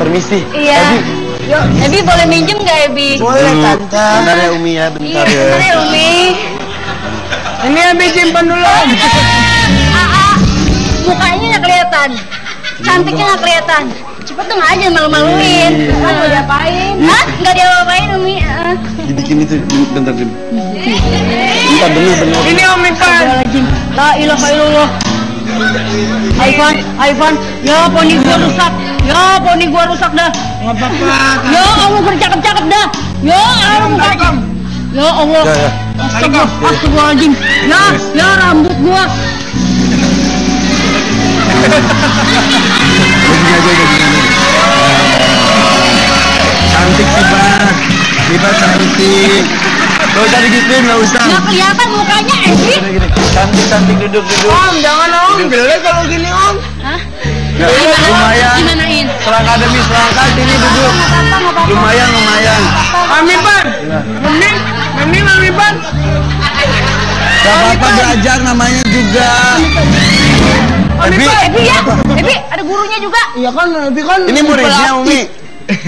permisi. Iya. Yuk, Ebi boleh minjem nggak Ebi? Boleh tante. Bentar ya Umi ya, bentar ya. Bentar ya Umi. Ini Ebi simpan dulu. Mukanya nggak kelihatan, cantiknya nggak kelihatan. Cepet dong aja malu-maluin. Mau diapain? Hah? Nggak diapain Umi. Dibikin itu, bentar Dim. Bentar, bener. Ini Om Ipan. La ilaha illallah. Ivan, ya poni gua rusak dah. Nggak apa-apa. Ya Allah bercakap-cakap dah. Ya Allah. Ya Allah. Ya. Astagfirullahaladzim. Ya rambut gua. Begini aja. Cantik sih Bang. Lipat cantik. Gak usah digituin, gak usah. Nggak kelihatan mukanya Ebi. Cantik duduk. Om, jangan Om. Jelek kalau gini Om. Hah? Ya, lumayan. Gimanain? Selangkah demi selangkah sini duduk. Lumayan. Om Ipan. Mami Om Ipan. Gak apa-apa, belajar namanya juga. Ebi, ada gurunya juga. Iya kan, Ebi kan. Ini muridnya Umi.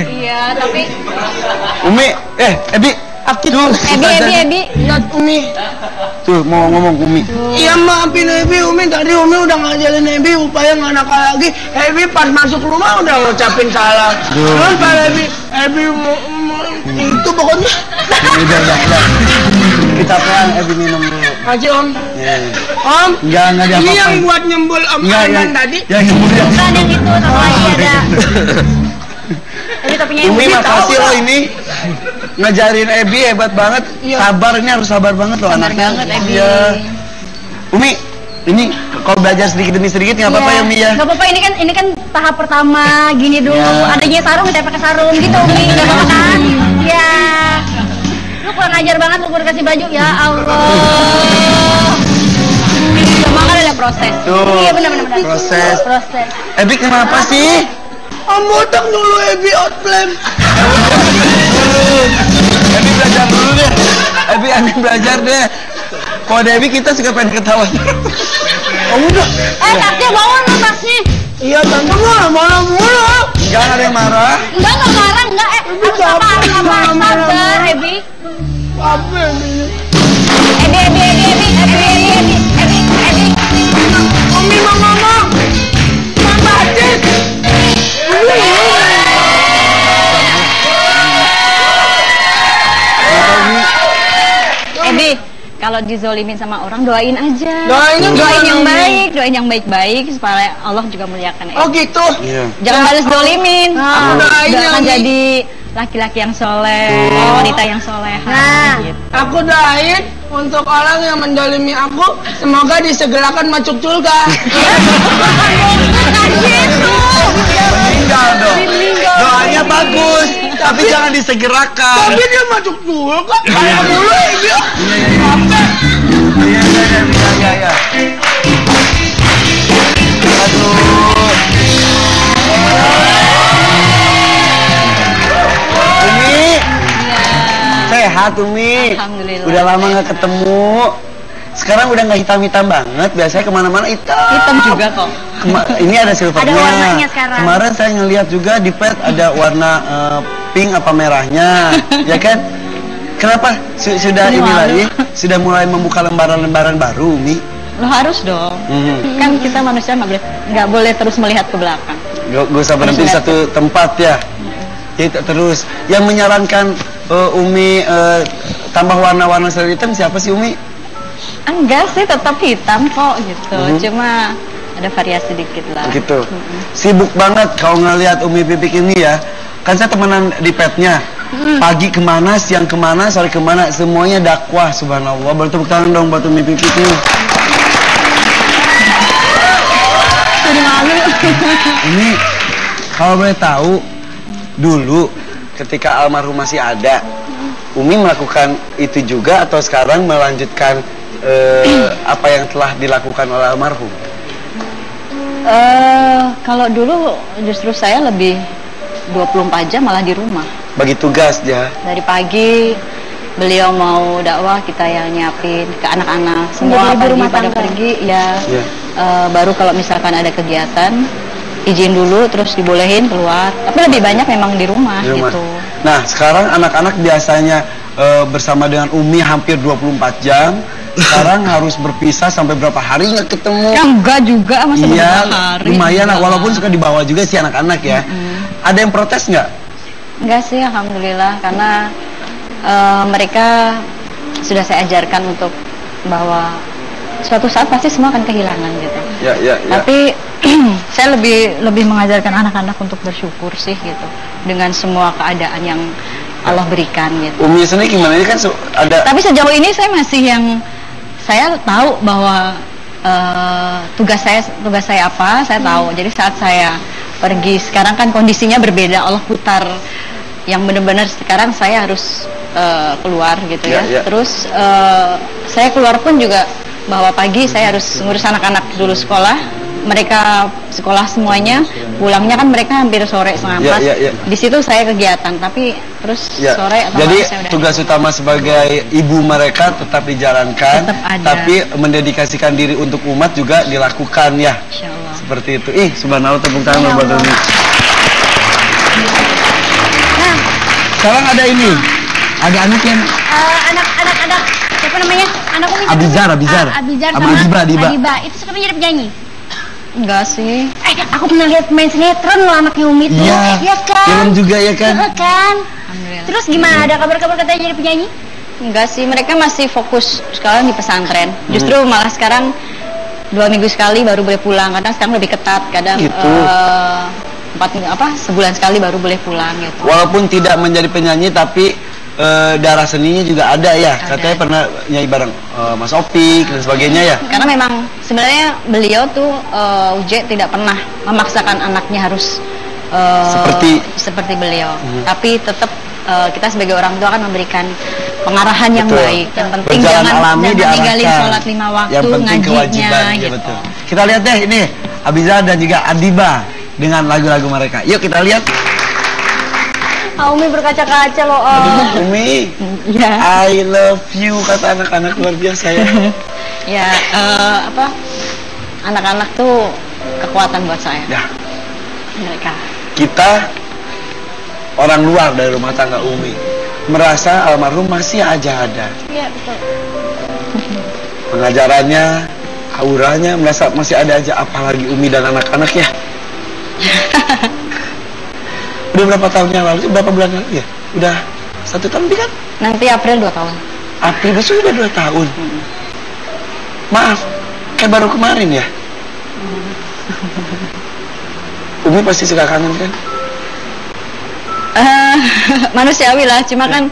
Iya, tapi Umi, Ebi. Tuh, Ebi. Lihat Umi. Tuh, mau ngomong Umi. Iya maafin Ebi, Umi tadi Umi udah ngajarin Ebi upaya nggak nakal lagi. Ebi pas masuk rumah udah ngucapin salam. Terus pas Ebi itu pokoknya. Udah. Kita pelan, Ebi minum dulu. Makasih Om. Om. Enggak Ini diapa-apain. yang buat nyembul Om Arman tadi. Yang nyembul yang bukan yang itu satu lagi ada. Ebi topinya Umi Ebi makasih tahu loh ini. Ngajarin Ebi hebat banget. Iya. Sabar, ini harus sabar banget loh Sabar anaknya. banget, Ebi. Iya. Umi, ini kalau belajar sedikit demi sedikit nggak apa-apa ya Umi ya. Nggak apa-apa, ini kan tahap pertama gini dulu. Ya. Adanya sarung kita pakai sarung gitu Umi, nggak apa-apa kan? Ya. Lu kurang ajar banget lu kasih baju ya Allah. Cuma kan ada proses. Tuh. Iya benar. Proses. Proses. Ebi kenapa sih? Om botak dulu Ebi outplay. Ebi belajar dulu deh. Ebi belajar deh. Kalau Dewi kita suka pengen ketawa. Om udah. Taksnya bangun lu taksnya. Iya tante mah marah mulu. Jangan ada yang marah. Enggak marah, enggak. Harus sabar, Ebi. Apa ini? Ebi. Umi mama. Mama Adit. Ebi, kalau dizolimin sama orang doain aja. Doain yang baik, doain yang baik-baik supaya Allah juga muliakan Ebi. Oh gitu. Iya. Jangan balas dolimin. Nah, doain Doakan Ebi. jadi laki-laki yang soleh, wanita yang soleha. Gitu. Aku doain untuk orang yang mendolimi aku, semoga disegerakan masuk surga. Meninggal dong. Doanya bagus, tapi jangan disegerakan. Tapi dia masuk surga. Kayak dulu Ebi. Iya. Aduh. Umi, sehat Umi. Alhamdulillah. Udah lama nggak ketemu. Sekarang udah nggak hitam-hitam banget. Biasanya kemana-mana hitam. Hitam juga kok. Ini ada silvernya. Ada warnanya sekarang. Kemarin saya ngeliat juga di pet ada warna pink apa merahnya, ya kan? Kenapa? Sudah ini lagi? Sudah mulai membuka lembaran-lembaran baru, Umi? Lo harus dong. Kan kita manusia nggak boleh terus melihat ke belakang. Gak usah berhenti di satu tempat ya. Itu terus. Yang menyarankan Umi tambah warna-warna selain hitam siapa sih Umi? Enggak sih, tetap hitam kok gitu. Cuma ada variasi dikit lah. Gitu. Sibuk banget kalau ngelihat Umi Pipik ini ya. Kan saya temenan di petnya. Pagi kemana, siang kemana, sore kemana, semuanya dakwah, subhanallah. Bertepuk tangan dong buat Umi Pipik nih. Jadi malu. Ini kalau boleh tahu, dulu ketika almarhum masih ada, Umi melakukan itu juga atau sekarang melanjutkan apa yang telah dilakukan oleh almarhum? Kalau dulu justru saya lebih 24 jam malah di rumah. Bagi tugas ya. Dari pagi beliau mau dakwah, kita yang nyiapin ke anak-anak semua pagi pada pergi ya. Baru kalau misalkan ada kegiatan izin dulu terus dibolehin keluar. Tapi lebih banyak memang di rumah, gitu. Nah, sekarang anak-anak biasanya bersama dengan Umi hampir 24 jam. Sekarang harus berpisah sampai berapa hari nggak ketemu? Ya, enggak juga, masa iya, berapa hari. lumayan lah, walaupun suka dibawa juga sih anak-anak ya. Ada yang protes nggak? Enggak sih, alhamdulillah, karena mereka sudah saya ajarkan untuk bahwa suatu saat pasti semua akan kehilangan gitu. Ya. Tapi saya lebih mengajarkan anak-anak untuk bersyukur sih gitu dengan semua keadaan yang Allah berikan gitu. Umi sendiri gimana? Ini kan ada. Tapi sejauh ini saya masih saya tahu bahwa tugas saya apa, saya tahu. Jadi saat saya pergi sekarang kan kondisinya berbeda, Allah putar yang benar-benar sekarang saya harus keluar gitu ya. Terus saya keluar pun juga bahwa pagi saya harus ngurus anak-anak dulu sekolah, mereka sekolah semuanya, pulangnya kan mereka hampir sore 3:30. Di situ saya kegiatan, tapi terus sore atau jadi saya udah tugas utama sebagai ibu mereka tetap dijalankan, tetap ada. tapi mendedikasikan diri untuk umat juga dilakukan ya. Insyaallah. Seperti itu. Subhanallah, tepuk tangan buat Umi. Nah, Sekarang ada ini, ada anak yang anak siapa namanya? Anak Umi. Abizar sama Adiba. Itu siapa jadi penyanyi? Enggak sih. Aku pernah lihat main sinetron loh anaknya Umi tuh. Iya kan? film juga ya kan? Iya kan? Terus gimana, ada kabar-kabar katanya jadi penyanyi? Enggak sih, mereka masih fokus sekarang di pesantren. Justru malah sekarang 2 minggu sekali baru boleh pulang. Kadang sekarang lebih ketat, kadang Gitu. 4 sebulan sekali baru boleh pulang gitu. Walaupun tidak menjadi penyanyi tapi darah seninya juga ada ya. Katanya pernah nyanyi bareng Mas Opik dan sebagainya ya. Karena memang sebenarnya beliau tuh Uje tidak pernah memaksakan anaknya harus seperti beliau. Tapi tetap kita sebagai orang tua kan memberikan pengarahan yang baik. Yang penting jangan ninggalin sholat 5 waktu, yang penting kewajiban gitu. ya, betul. Kita lihat deh ini Abizar dan juga Adiba dengan lagu-lagu mereka. Yuk kita lihat. Umi berkaca-kaca loh. Umi, Ya. I love you kata anak-anak, luar biasa ya. Ya, anak-anak tuh kekuatan buat saya. Ya, Mereka. kita orang luar dari rumah tangga Umi merasa almarhum masih aja ada. Iya, betul. Pengajarannya, auranya merasa masih ada aja, apalagi Umi dan anak-anak ya. Udah berapa tahun yang lalu? Berapa bulan lalu ya? Udah 1 tahun lebih kan? Nanti April 2 tahun. April besok udah 2 tahun. Maaf, kayak baru kemarin ya. Umi pasti suka kangen kan? Manusiawi lah, cuma kan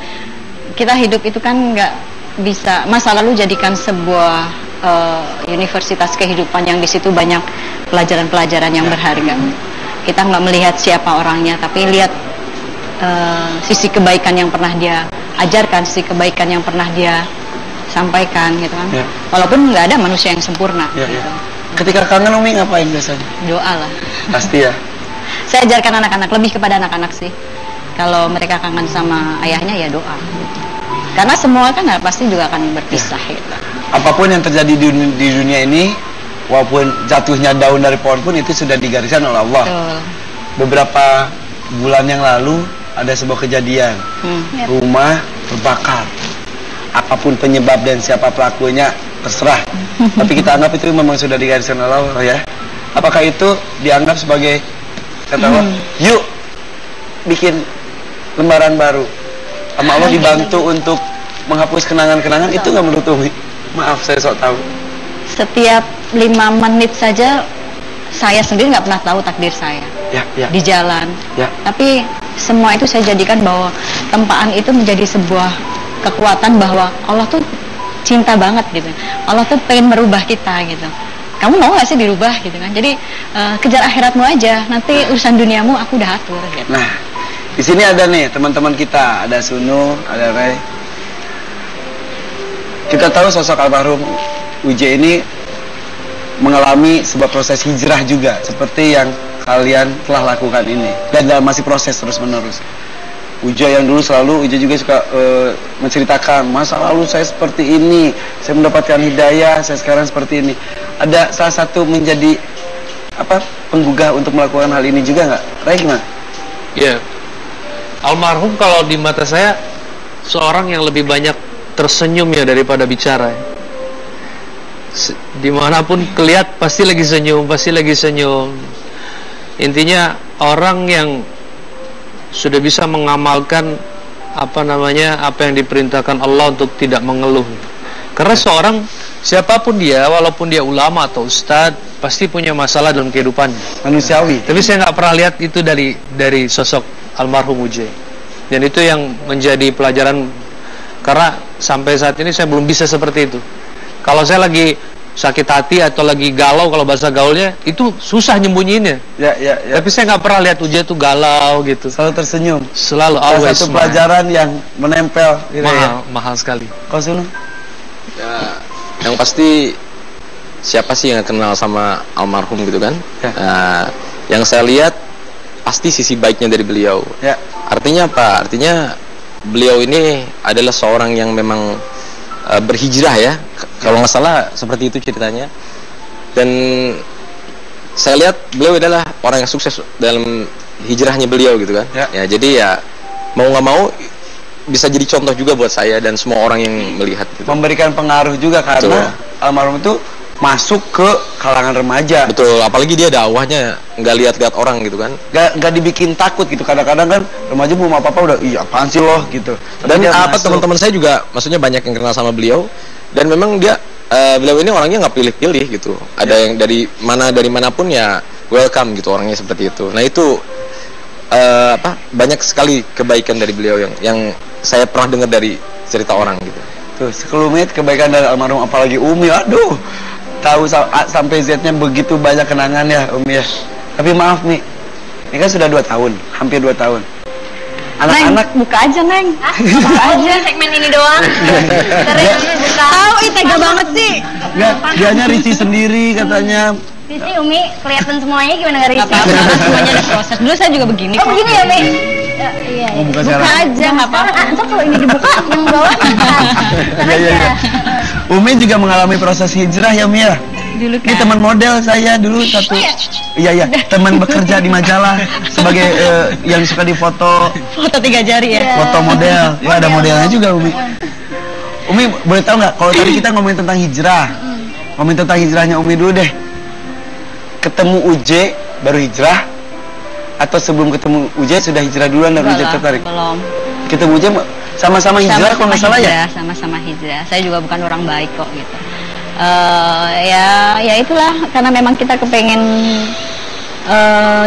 kita hidup itu kan nggak bisa masa lalu jadikan sebuah universitas kehidupan yang di situ banyak pelajaran-pelajaran yang berharga. Kita nggak melihat siapa orangnya, tapi lihat sisi kebaikan yang pernah dia ajarkan, sisi kebaikan yang pernah dia sampaikan, gitu kan. Walaupun nggak ada manusia yang sempurna. Gitu. Ketika kangen Umi ngapain biasanya? Doa lah. Pasti ya. Saya ajarkan anak-anak, lebih kepada anak-anak sih. Kalau mereka kangen sama ayahnya ya doa. Karena semua kan pasti juga akan berpisah gitu. Apapun yang terjadi di dunia ini, walaupun jatuhnya daun dari pohon pun itu sudah digariskan oleh Allah. Betul. Beberapa bulan yang lalu ada sebuah kejadian, rumah terbakar. Apapun penyebab dan siapa pelakunya terserah. Tapi kita anggap itu memang sudah digariskan oleh Allah ya. Apakah itu dianggap sebagai kata Allah, yuk bikin lembaran baru. Sama Allah dibantu untuk menghapus kenangan-kenangan, itu nggak menurut Umi? Maaf saya sok tahu. Setiap 5 menit saja saya sendiri nggak pernah tahu takdir saya di jalan. Tapi semua itu saya jadikan bahwa tempaan itu menjadi sebuah kekuatan bahwa Allah tuh cinta banget gitu. Allah tuh pengen merubah kita gitu. Kamu mau nggak sih dirubah gitu kan? Jadi kejar akhiratmu aja. Nanti urusan duniamu aku udah atur gitu. Nah, di sini ada nih teman-teman kita, ada Sunu, ada Ray. Kita tahu sosok almarhum Uje ini mengalami sebuah proses hijrah juga, seperti yang kalian telah lakukan ini, dan masih proses terus-menerus. Uje yang dulu selalu, Uje juga suka menceritakan masa lalu saya seperti ini, saya mendapatkan hidayah, saya sekarang seperti ini. Ada salah satu menjadi apa penggugah untuk melakukan hal ini juga nggak? Ray gimana? Ya, almarhum kalau di mata saya seorang yang lebih banyak tersenyum ya daripada bicara. Dimanapun kelihat pasti lagi senyum, pasti lagi senyum. Intinya orang yang sudah bisa mengamalkan apa yang diperintahkan Allah untuk tidak mengeluh. Karena seorang siapapun dia, walaupun dia ulama atau ustadz, pasti punya masalah dalam kehidupannya. Manusiawi. Tapi saya nggak pernah lihat itu dari sosok almarhum Uje. Dan itu yang menjadi pelajaran, karena sampai saat ini saya belum bisa seperti itu. Kalau saya lagi sakit hati atau lagi galau, kalau bahasa gaulnya, itu susah nyembunyiinnya. Ya. Tapi saya nggak pernah lihat Uje tuh galau gitu. Selalu tersenyum. Selalu, Salah always satu smile. pelajaran yang menempel. Gitu Mahal sekali. Kau Sunu? Ya, yang pasti siapa sih yang kenal sama almarhum gitu kan? Ya. Yang saya lihat pasti sisi baiknya dari beliau. Ya. Artinya apa? Artinya beliau ini adalah seorang yang memang berhijrah ya. Kalau nggak salah seperti itu ceritanya. Dan saya lihat beliau adalah orang yang sukses dalam hijrahnya beliau gitu kan. Ya jadi ya mau nggak mau bisa jadi contoh juga buat saya dan semua orang yang melihat gitu. Memberikan pengaruh juga karena almarhum itu masuk ke kalangan remaja. Betul, apalagi dia dakwahnya nggak lihat-lihat orang gitu kan. Gak dibikin takut gitu. Kadang-kadang kan remaja belum apa-apa udah, iya apaan sih loh gitu. Dan teman-teman saya juga maksudnya banyak yang kenal sama beliau. Dan memang beliau ini orangnya nggak pilih-pilih gitu. Ada yang dari manapun ya welcome gitu, orangnya seperti itu. Nah itu banyak sekali kebaikan dari beliau yang saya pernah dengar dari cerita orang gitu. Tuh sekelumit kebaikan dari almarhum, apalagi Umi, aduh tahu sampai Z-nya begitu banyak kenangan ya Umi ya. Tapi maaf nih, ini kan sudah 2 tahun, hampir 2 tahun. Anak-anak buka aja Neng. Buka aja segmen ini doang. Terus buka. Tahu tega banget sih. Dianya risih sendiri katanya. Risi Umi kelihatan semuanya gimana nggak Gak Risi? apa-apa, kan semuanya ada proses. Dulu saya juga begini Oh begini ya Mi? Iya. Mau buka Buka sekarang? aja, nggak apa-apa. Untuk kalau ini dibuka yang bawah Iya. Umi juga mengalami proses hijrah ya Umi ya. Dulu Ini kan. teman model saya dulu satu. Iya, teman bekerja di majalah sebagai yang suka difoto, Foto 3 jari ya. foto model. Ya ada modelnya juga Umi. Umi boleh tahu nggak kalau tadi kita ngomongin tentang hijrah, ngomongin tentang hijrahnya Umi dulu deh. Ketemu Uje baru hijrah atau sebelum ketemu Uje sudah hijrah duluan dan Uje tertarik? Belum. Ketemu Uje sama-sama hijrah kalau nggak salah ya? Sama-sama hijrah. Saya juga bukan orang baik kok gitu. Ya itulah, karena memang kita kepengen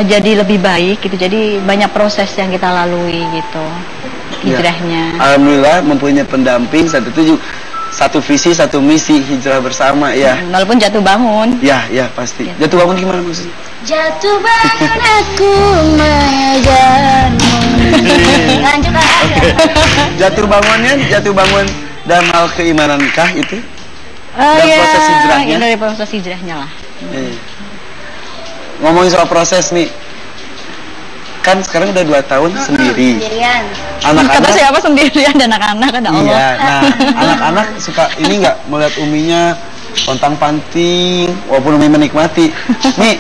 jadi lebih baik gitu. Jadi banyak proses yang kita lalui gitu hijrahnya. Ya. Alhamdulillah mempunyai pendamping satu visi satu misi hijrah bersama ya. Walaupun jatuh bangun. Ya pasti. Jatuh bangun gimana maksudnya? Jatuh bangun aku mengejarmu. Lanjut aja. Jatuh bangun dan hal keimanankah itu? Dan proses hijrahnya? Ya, dari proses hijrahnya lah. Ngomongin soal proses nih, kan sekarang udah 2 tahun sendiri. Sendirian. Kata Anak-anak siapa sendirian dan anak-anak ada Allah. iya, nah anak-anak suka ini nggak melihat Uminya pontang-panting walaupun Umi menikmati. Nih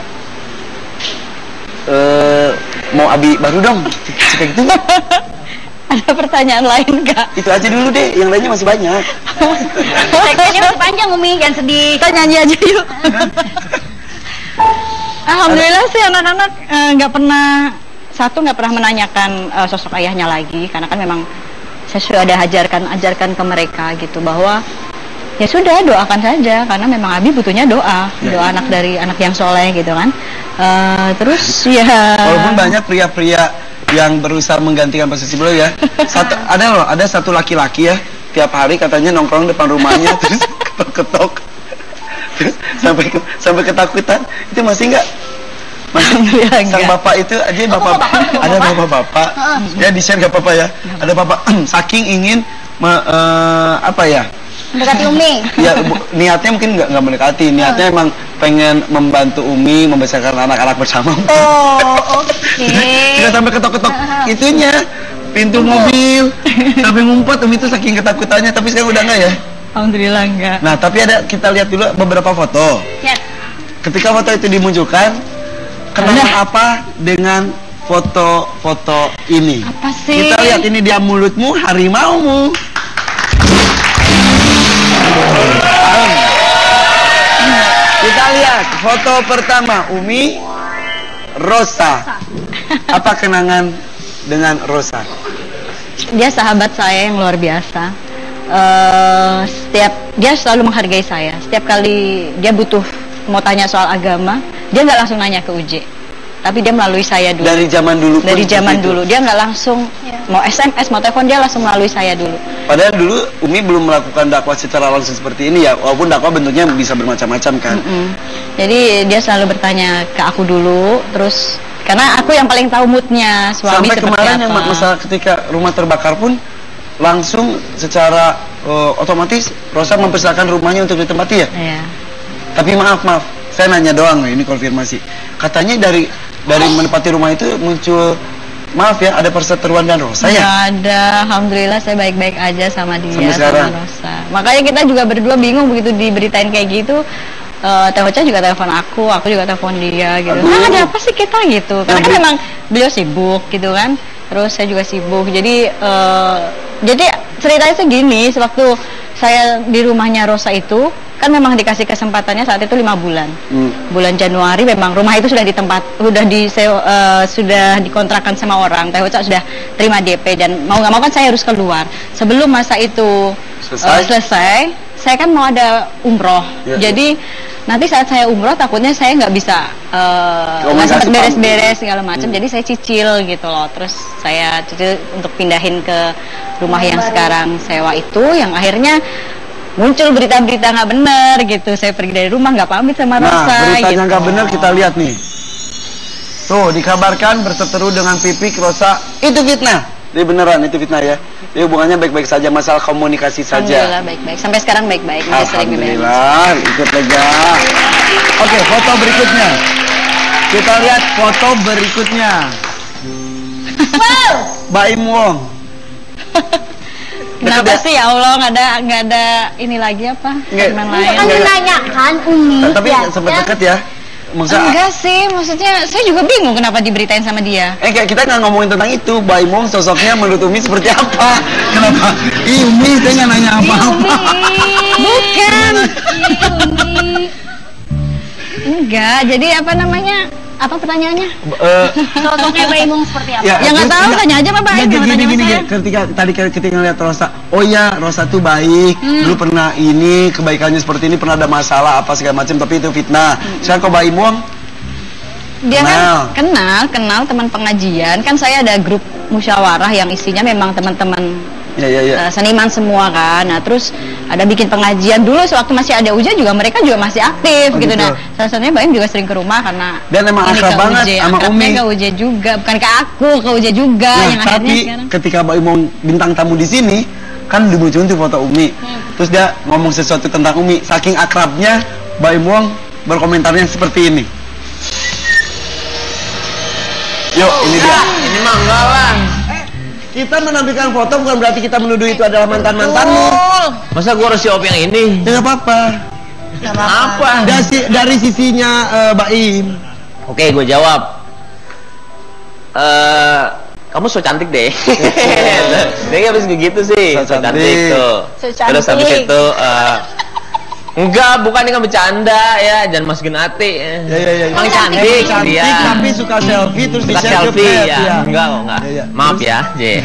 mau abi baru dong, suka gitu nggak? Ada pertanyaan lain nggak? Itu aja dulu deh, yang lainnya masih banyak. Segmennya masih panjang Umi, jangan sedih. Kita nyanyi aja yuk. Alhamdulillah sih anak-anak nggak pernah menanyakan sosok ayahnya lagi, karena kan memang saya sudah ada ajarkan ke mereka gitu bahwa ya sudah doakan saja, karena memang Abi butuhnya doa anak dari anak yang soleh gitu kan. Terus ya Walaupun banyak pria-pria yang berusaha menggantikan posisi beliau ya. Ada satu laki-laki ya, tiap hari katanya nongkrong depan rumahnya terus ketok-ketok. Terus sampai ketakutan. Itu masih enggak? Masih sang bapak itu aja ada bapak-bapak ya di-share enggak apa-apa ya. Ada bapak saking ingin Mendekati Umi. ya niatnya mungkin nggak mendekati, niatnya emang pengen membantu Umi membesarkan anak-anak bersama. Oh, oke. Tidak sampai ketok-ketok itunya pintu mobil sampai ngumpet. Umi itu saking ketakutannya, tapi sekarang udah enggak ya? Alhamdulillah enggak. Nah tapi kita lihat dulu beberapa foto. Ya. Ketika foto itu dimunculkan kenangan apa dengan foto-foto ini? Apa sih? Kita lihat ini dia mulutmu, harimaumu. Kita lihat foto pertama Umi, Rosa. Apa kenangan dengan Rosa? Dia sahabat saya yang luar biasa. Dia selalu menghargai saya. Setiap kali dia butuh mau tanya soal agama, dia nggak langsung nanya ke UJ, tapi dia melalui saya dulu. Dari zaman dulu. Dari zaman dulu dia nggak langsung mau SMS, mau telepon, dia langsung melalui saya dulu. Padahal dulu Umi belum melakukan dakwah secara langsung seperti ini ya, walaupun dakwah bentuknya bisa bermacam-macam kan. Jadi dia selalu bertanya ke aku dulu, terus karena aku yang paling tahu moodnya suami sampai seperti kemarin apa. yang masalah ketika rumah terbakar pun langsung secara otomatis Rosa mempersilakan rumahnya untuk ditempati ya. Iya. Tapi maaf, saya nanya doang ini konfirmasi. Katanya dari menempati rumah itu muncul, maaf ya, ada perseteruan dan Rosa ya? Nggak ada, alhamdulillah saya baik-baik aja sama dia, Sampai sekarang? sama Rosa. Makanya kita juga berdua bingung begitu diberitain kayak gitu. Teh Ocha juga telepon aku juga telepon dia gitu. Nah, ada apa sih kita gitu? Karena kan memang beliau sibuk gitu kan. Terus saya juga sibuk. Jadi ceritanya tuh gini, sewaktu saya di rumahnya Rosa itu kan memang dikasih kesempatannya saat itu 5 bulan. Bulan Januari memang rumah itu sudah sudah dikontrakkan sama orang. Teh Ocha sudah terima DP dan mau nggak mau kan saya harus keluar. Sebelum masa itu selesai, saya kan mau ada umroh. Jadi nanti saat saya umroh takutnya saya nggak bisa nggak sempat beres-beres segala macam. Jadi saya cicil gitu loh. Terus saya cicil untuk pindahin ke rumah yang sekarang sewa itu, yang akhirnya muncul berita-berita nggak benar gitu. Saya pergi dari rumah nggak pamit sama Rosa. Nah, beritanya gitu. nggak benar kita lihat nih. Tuh dikabarkan berseteru dengan Pipik Rosa itu fitnah. Jadi beneran itu fitnah ya. Jadi hubungannya baik-baik saja, masalah komunikasi saja. Alhamdulillah baik-baik. Sampai sekarang baik-baik. Alhamdulillah, ikut lega. Oke, foto berikutnya. Kita lihat foto berikutnya. Wow. Baim Wong. Kenapa sih ya Allah nggak ada ini lagi apa? Segmen lain. Kan menanyakan Umi. Tapi sempat dekat ya. Maksudnya, enggak sih, maksudnya saya juga bingung kenapa diberitain sama dia. Kayak kita nggak ngomongin tentang itu. Baim Wong sosoknya menurut Umi seperti apa? Kenapa? Umi saya nggak nanya apa-apa. Bukan. Enggak, jadi apa namanya? Apa pertanyaannya? Sosoknya Mbak Imung seperti apa? Ya nggak tahu, tanya aja Bapak. Jangan tanya sama saya. Ketika ngeliat Rosa, oh ya Rosa tuh baik, dulu pernah ini kebaikannya seperti ini, pernah ada masalah apa segala macam, tapi itu fitnah. Sekarang kok Baim Wong? Dia kan kenal teman pengajian, kan saya ada grup musyawarah yang isinya memang teman-teman seniman semua kan. Nah terus ada bikin pengajian dulu sewaktu masih ada Uja juga, mereka juga masih aktif gitu. Nah salah satunya Baim juga sering ke rumah karena dan emang akrab banget sama Umi. Ke Uja juga, bukan ke aku, ke Uja juga. Nah, yang tapi ketika Baim mau bintang tamu di sini kan dimunculin tuh foto Umi. Terus dia ngomong sesuatu tentang Umi, saking akrabnya Baim Wong berkomentarnya seperti ini. Yuk, ini dia. Ini mah enggak lah. Kita menampilkan foto bukan berarti kita menuduh itu adalah mantan-mantanmu. Masa gua harus jawab yang ini? Tidak apa-apa. Apa? Dari sisinya Baim. Oke, gue jawab. Kamu so cantik deh. Dia habis begitu sih. So cantik tuh. Terus habis itu enggak, bukan ini bercanda ya, jangan masukin hati. Ya. Emang cantik dia. Tapi suka selfie terus suka di-share selfie ke ya. Enggak. Ya. Maaf ya, J.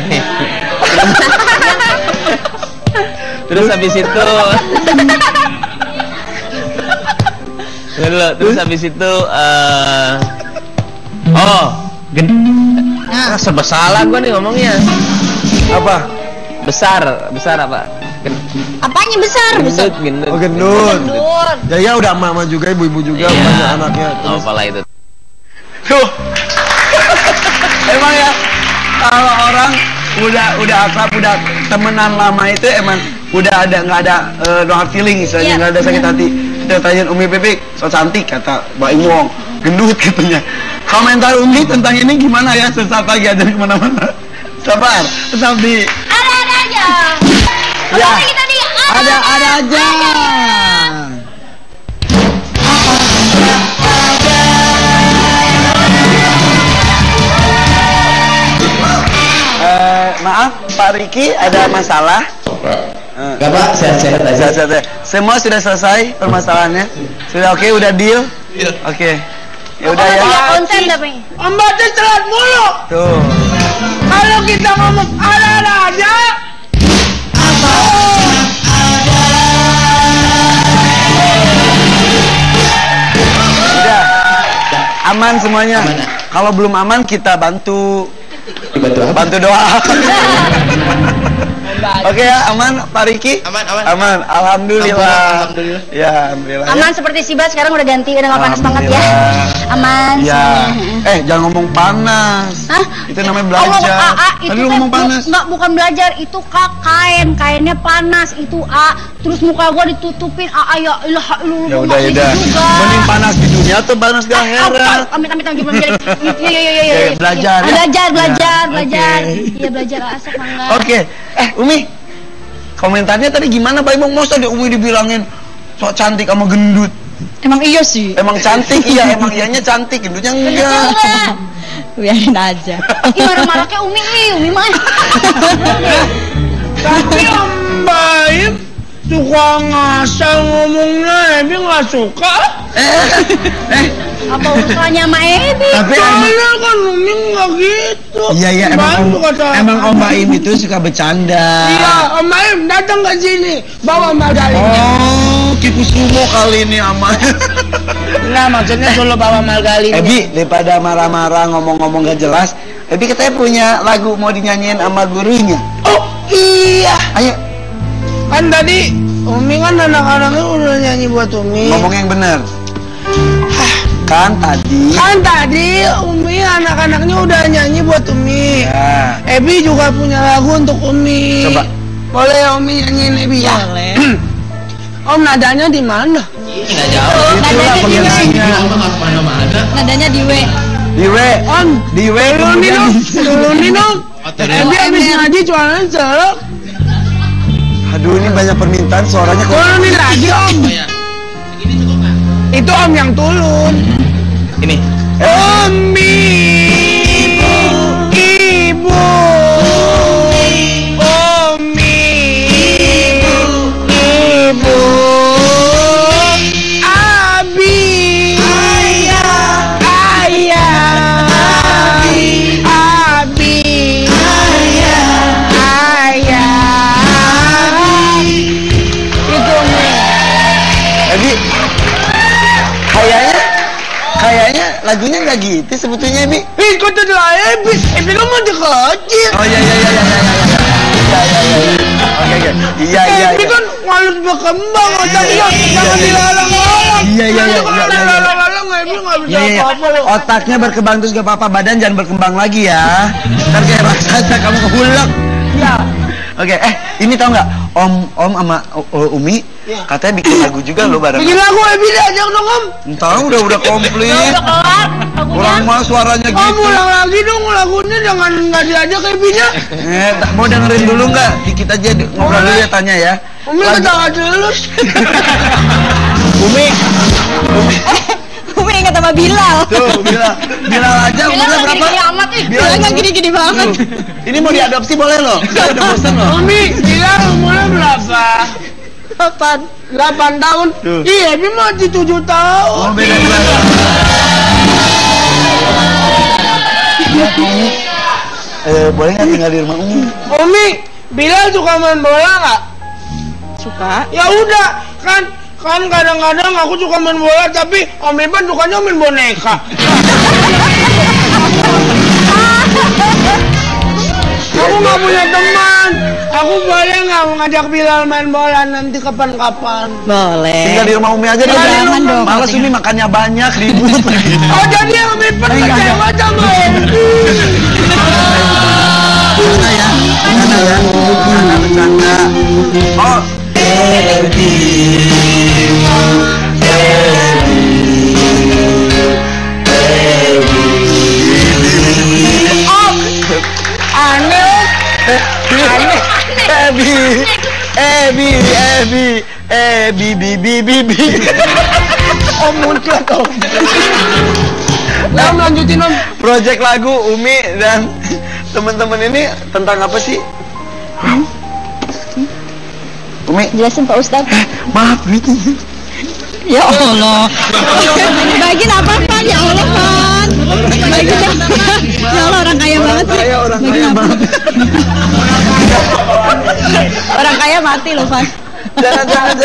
Terus habis itu terus habis itu serba salah gue nih ngomongnya. Apa? Besar apa? Apanya besar? Gendut. Oh, gendut. Ya udah emak-emak juga, ibu-ibu juga, banyak anaknya. Oh, apalah itu. Tuh. Emang ya kalau orang udah akrab, udah temenan lama itu emang udah nggak ada no hard feeling istilahnya, nggak ada sakit hati. Kita tanyain Umi Pipik, so cantik kata Baim Wong, gendut katanya. Komentar Umi tentang ini gimana ya? Sesaat lagi aja kemana-mana. Sabar, tetap di. Ada aja. Ya, ada aja. Pak Riki ada masalah? Enggak Pak, sehat-sehat aja. Sehat-sehat. Semua sudah selesai permasalahannya? Sudah oke, udah deal? Oke. Ya udah ya. Punya konten tapi. Om Batis telat mulu. Tuh. Kalau kita ngomong ada aja. Udah. Aman semuanya. Aman. Kalau belum aman kita bantu. Dibantu apa? Bantu doa. Oke ya, aman Pak Riki? Aman. Aman. Alhamdulillah. Alhamdulillah. Ya, alhamdulillah. Aman seperti Sibat sekarang udah ganti, udah nggak panas banget ya. Aman. Ya. semuanya. Jangan ngomong panas. Hah? Itu namanya Ngomong belajar. AA itu Tadi lu kan ngomong panas. bukan belajar, itu kainnya panas itu terus muka gua ditutupin ya ilaha illallah. Ya udah. Mending panas di dunia atau panas di akhirat? Amit belum jadi. Iya. Belajar ya? Belajar. Oke. Iya belajar asal mangga. Oke. Umi. Komentarnya tadi gimana, Pak Imong? Masa deh Umi dibilangin sok cantik sama gendut? Emang iya sih. Emang cantik, iya. Emang ianya cantik, gendutnya enggak. Biarin aja. Ih marah-marah kayak Umi mah. Tapi Om Baim suka ngasal ngomongnya, Ebi nggak suka. Apa urusannya sama Ebi? Tapi Soalnya kan Umi nggak gitu. Iya, emang Om Baim itu suka bercanda. Iya, Om Baim datang ke sini bawa margarinnya. Oh, kipu sumo kali ini aman. Nah, maksudnya solo bawa margarinnya. Ebi, daripada marah-marah ngomong-ngomong gak jelas, Ebi katanya punya lagu mau dinyanyiin sama gurunya. Oh iya, Ayo, kan tadi Umi kan anak-anaknya udah nyanyi buat Umi. ngomong yang bener. Kan tadi Umi anak-anaknya udah nyanyi buat Umi. Ya. Ebi juga punya lagu untuk Umi. Coba. Boleh Umi nyanyiin Ebi ya? Boleh. Om nadanya di mana? Enggak jauh. Itulah penggantinya. Nadanya di W. Di W. Om, Di W. turunin Om. Ebi habis ngaji soalnya serok. Aduh, ini banyak permintaan suaranya kok. Turunin lagi Om. Itu Om yang turun. Ini. Umi, ibu, Umi, ibu, Abi, ayah, Abi, ayah. Itu Umi. Ebi, kayaknya lagunya nggak gitu sebetulnya, Ebi. Kok tidak Ebi? Ebi kan mau dikecil. Oh iya. Oke. Iya. Ebi kan harus berkembang otaknya, jangan dilarang-larang. Iya. Kalau dilarang-larang Ebi nggak bisa Iya. apa-apa loh. Otaknya berkembang terus gak apa-apa, badan jangan berkembang lagi ya. Ntar kayak raksasa kamu kehulek. Ya. Oke, ini tau nggak? Om sama Umi katanya bikin lagu juga loh bareng. Bikin lagu Ebi diajak dong Om. Entah udah komplit. Udah kelar lagunya. Orang mah suaranya Om gitu. ulang lagi dong lagunya, jangan nggak diajak Ebinya. Mau dengerin dulu nggak? Dikit aja ngobrol dulu ya, tanya ya. Umi ketawa dulu. Umi Umi ingat sama Bilal. tuh Bilal aja umurnya berapa? Gini-gini amat nih. Bilal nggak gini-gini banget. Ini mau diadopsi boleh loh. Saya udah bosan loh. Umi bilang umurnya berapa? 8 tahun. Tuh. Iya, Ebi masih 7 tahun. Oh beda kelas. Boleh nggak tinggal di rumah Umi? Umi, Bilal suka main bola nggak? Suka. Ya udah, kan kadang-kadang aku suka main bola, tapi Om Iban sukanya main boneka. Aku nggak punya teman. Aku boleh nggak ngajak Bilal main bola nanti kapan-kapan? Boleh. Tinggal di rumah Umi aja deh. Jangan dong. Males Umi makannya banyak, ribut lagi. Oh jadi Om Iban kecewa sama Ebi. Bercanda ya. Bercanda. Oh. Ebi. Om muncrat Om. Om lanjutin Om. Project lagu Umi dan teman-teman ini tentang apa sih? Umi, Jelasin Pak Ustadz. maaf Umi. Ya Allah. Bagiin apa Pan? Ya Allah Pan. Bagiin apa? Ya Allah orang kaya banget sih. Orang kaya banget. Orang kaya mati loh Pan. Jangan.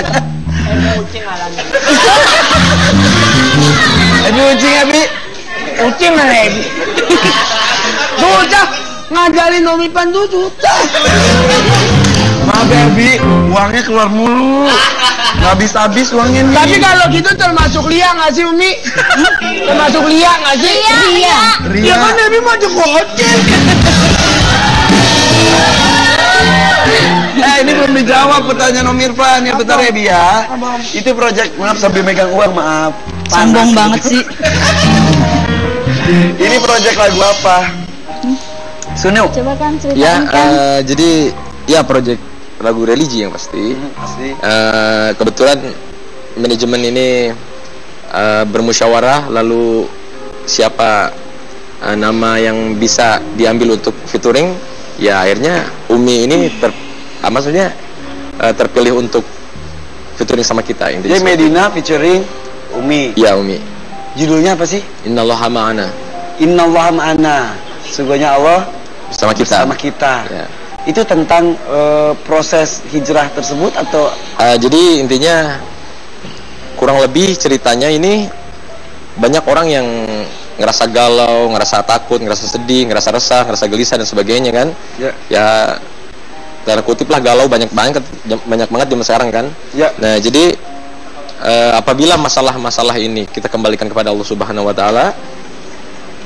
Ebi ucing Ebi. Ucing mana Ebi? Susah ngajarin Umi Pan tuh susah. Maaf Ebi, uangnya keluar mulu. Nggak habis-habis uangnya nih. Tapi kalau gitu termasuk Lia nggak sih Umi? Termasuk Lia nggak sih? Iya. Ya kan Ebi masuk hotel. Ini belum dijawab pertanyaan Om Irfan. Ya bentar Ebi ya. Itu project, maaf sambil megang uang, maaf. Sombong banget sih. Ini project lagu apa? Sunu. Coba kan Ya, ceritain kan. jadi ya project lagu religi yang pasti. Pasti. Kebetulan manajemen ini bermusyawarah, lalu siapa nama yang bisa diambil untuk featuring, ya akhirnya Umi ini maksudnya terpilih untuk featuring sama kita. Jadi Medina featuring Umi. Ya Umi. Judulnya apa sih? Innallaha ma'ana. Innallaha ma'ana. Sesungguhnya Allah Bersama kita. bersama kita. Ya. Itu tentang proses hijrah tersebut atau Jadi intinya kurang lebih ceritanya ini banyak orang yang ngerasa galau, ngerasa takut, ngerasa sedih, ngerasa resah, ngerasa gelisah dan sebagainya kan. Ya. Ya tanda kutip lah galau banyak banget zaman sekarang kan. Ya. Nah, jadi apabila masalah-masalah ini kita kembalikan kepada Allah Subhanahu wa taala,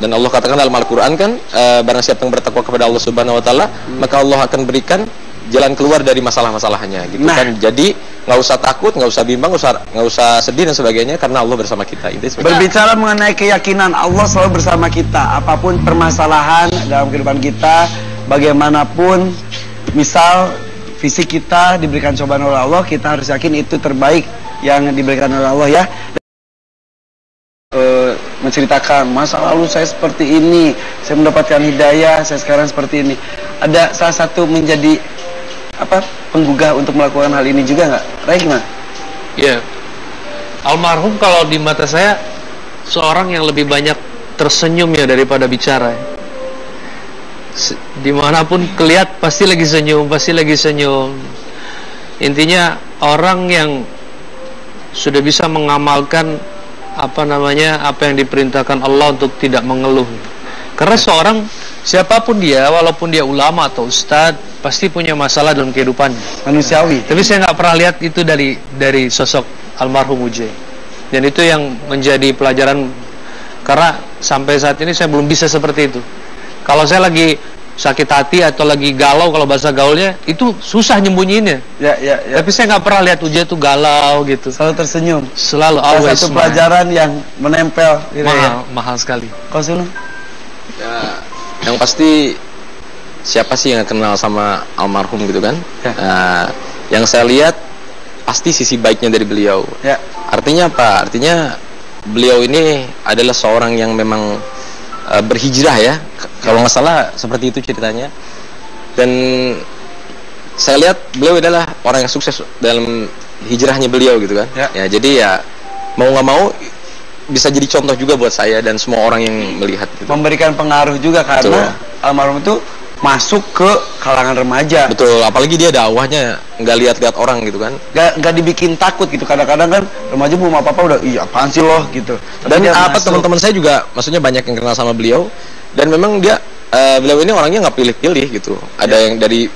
dan Allah katakan dalam Al-Qur'an kan, barang siapa yang bertakwa kepada Allah Subhanahu wa taala, maka Allah akan berikan jalan keluar dari masalah-masalahnya gitu Nah. kan. Jadi nggak usah takut, nggak usah bimbang, nggak usah sedih dan sebagainya, karena Allah bersama kita. berbicara mengenai keyakinan Allah selalu bersama kita, apapun permasalahan dalam kehidupan kita, bagaimanapun, misal fisik kita diberikan cobaan oleh Allah, kita harus yakin itu terbaik yang diberikan oleh Allah ya. Menceritakan masa lalu saya seperti ini, saya mendapatkan hidayah, saya sekarang seperti ini. Ada salah satu menjadi penggugah untuk melakukan hal ini juga nggak? Ray gimana? Ya, almarhum kalau di mata saya seorang yang lebih banyak tersenyum ya daripada bicara. Dimanapun kelihat pasti lagi senyum. Intinya orang yang sudah bisa mengamalkan apa yang diperintahkan Allah untuk tidak mengeluh. Karena seorang siapapun dia, walaupun dia ulama atau ustadz, pasti punya masalah dalam kehidupannya. Manusiawi. Tapi saya nggak pernah lihat itu dari sosok almarhum Uje. Dan itu yang menjadi pelajaran, karena sampai saat ini saya belum bisa seperti itu. Kalau saya lagi sakit hati atau lagi galau, kalau bahasa gaulnya, itu susah nyembunyiinnya. Ya. Tapi saya nggak pernah lihat Uje itu galau gitu. Selalu tersenyum. Selalu Salah always satu smile. pelajaran yang menempel gitu ya. Mahal sekali. Kau Sunu? Ya, yang pasti siapa sih yang kenal sama almarhum gitu kan? Ya. Yang saya lihat pasti sisi baiknya dari beliau. Ya. Artinya apa? Artinya beliau ini adalah seorang yang memang berhijrah ya. Kalau nggak salah seperti itu ceritanya. Dan saya lihat beliau adalah orang yang sukses dalam hijrahnya beliau gitu kan. Ya, jadi ya mau nggak mau bisa jadi contoh juga buat saya dan semua orang yang melihat gitu. Memberikan pengaruh juga karena almarhum itu masuk ke kalangan remaja. Betul, apalagi dia dakwahnya nggak lihat-lihat orang gitu kan. Gak dibikin takut gitu. Kadang-kadang kan remaja belum apa-apa udah apaan sih loh gitu. Dan dia apa masuk. teman-teman saya juga maksudnya banyak yang kenal sama beliau, dan memang beliau ini orangnya nggak pilih-pilih gitu. Ada yang dari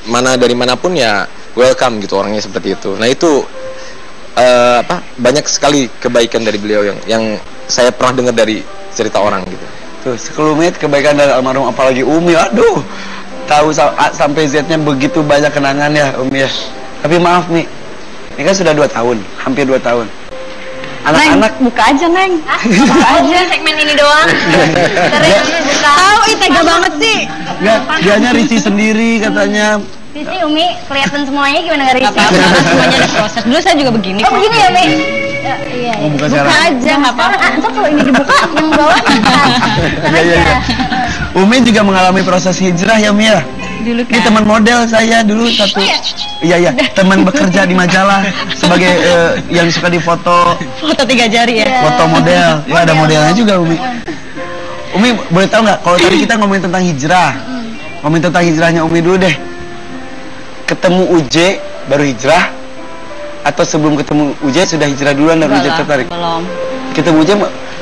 manapun ya welcome gitu, orangnya seperti itu. Nah itu banyak sekali kebaikan dari beliau yang saya pernah dengar dari cerita orang gitu. Tuh sekelumit kebaikan dari almarhum, apalagi Umi. Aduh, tahu sampai Z-nya begitu banyak kenangan ya Umi ya. Tapi maaf nih, ini kan sudah 2 tahun, hampir 2 tahun. Anak-anak Neng, buka aja Neng. Buka aja segmen ini doang. Terus buka. Tahu tega banget sih. Nggak, dianya risih sendiri katanya. Sisi Umi kelihatan semuanya gimana nggak risih? Apa-apa, semuanya ada proses. Dulu saya juga begini Oh kok. begini ya Umi? Iya. Mau buka Buka sekarang? aja nggak apa-apa. Ntar kalau ini dibuka yang bawah Iya. Umi juga mengalami proses hijrah ya Umi ya. Dulu Ini kan. teman model saya dulu satu. Iya, teman bekerja di majalah sebagai yang suka difoto, Foto 3 jari ya. foto model. Ya ada modelnya juga Umi. Umi boleh tahu nggak kalau tadi kita ngomongin tentang hijrah, ngomongin tentang hijrahnya Umi dulu deh. Ketemu UJ baru hijrah atau sebelum ketemu UJ sudah hijrah duluan dan UJ tertarik? Belum. Ketemu UJ